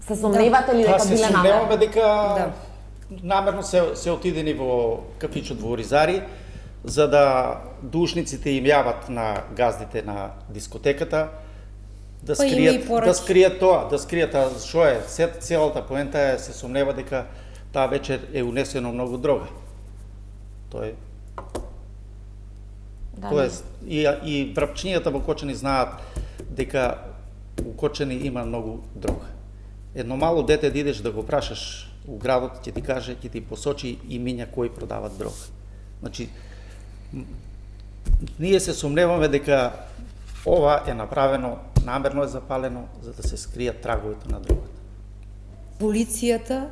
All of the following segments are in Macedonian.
Се сомневате ли дека се биле сомневаме намерно? дека намерно се отидени во кафичот во Оризари, за да душниците им јават на газдите на дискотеката, да скријат тоа, што е, целата поента е, се сомнева дека таа вечер е унесено многу дрога. Тоа е. Тоест, и врапчињата во Кочани знаат дека у Кочани има многу дрога. Едно мало дете да идеш да го прашаш у градот, ќе ти каже, ќе ти посочи имиња кои продават дрога. Значи, ние се сомневаме дека ова е направено, намерно е запалено, за да се скријат траговите на дрогата. Полицијата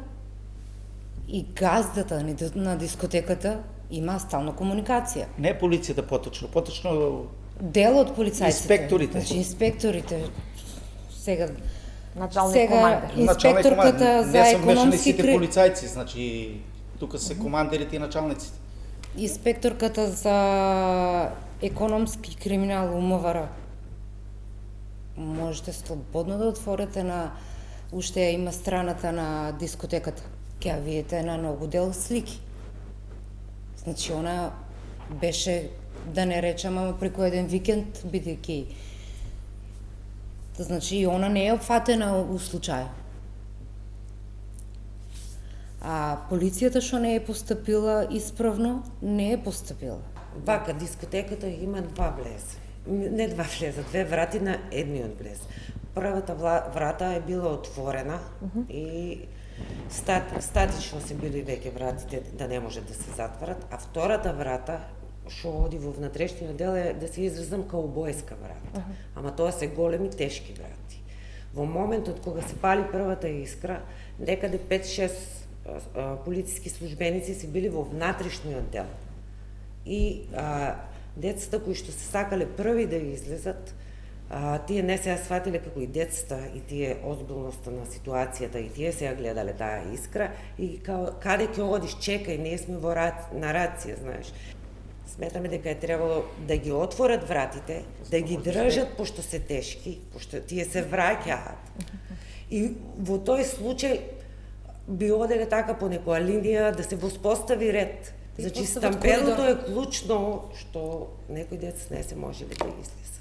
и газдата на дискотеката има стална комуникација. Не полицијата поточно Дел од полицајците. Инспекторите. Значи, инспекторите. Сега Началник командир. Инспекторката за не се вмешани економски сите полицајци, значи тука се командирите и началниците. Инспекторката за економски криминал УМВР. Можете слободно да отворите на уште има страната на дискотеката. Ќе видите на многу дел слики. Значи она беше, да не речам, ама преку еден викенд, бидејќи. Значи и она не е опфатена у случај. А полицијата што не е постапила исправно, не е постапила. Вака, дискотеката има два влеза. Не два влеза, две врати на едниот влез. Првата врата е била отворена и статично се били веќе вратите да не може да се затварат, а втората врата што оди во внатрешниот дел е, да се изразам, каубојска врата. Ама тоа се големи, тешки врати. Во моментот кога се пали првата искра, некаде 5-6 полициски службеници се били во внатрешниот дел. И децата кои што се сакале први да излезат, тие не се ја сватиле како и децата и тие озбилноста на ситуацијата и тие се ја гледале таа искра и каде ќе одиш, чекај, ние сме на рација, знаеш. Сметаме дека е требало да ги отворат вратите, да ги држат пошто се тешки, пошто тие се враќаат. И во тој случај би оделе така по некоја линија да се воспостави ред. Значи, стампелото е клучно што некој дец не се може да излезе.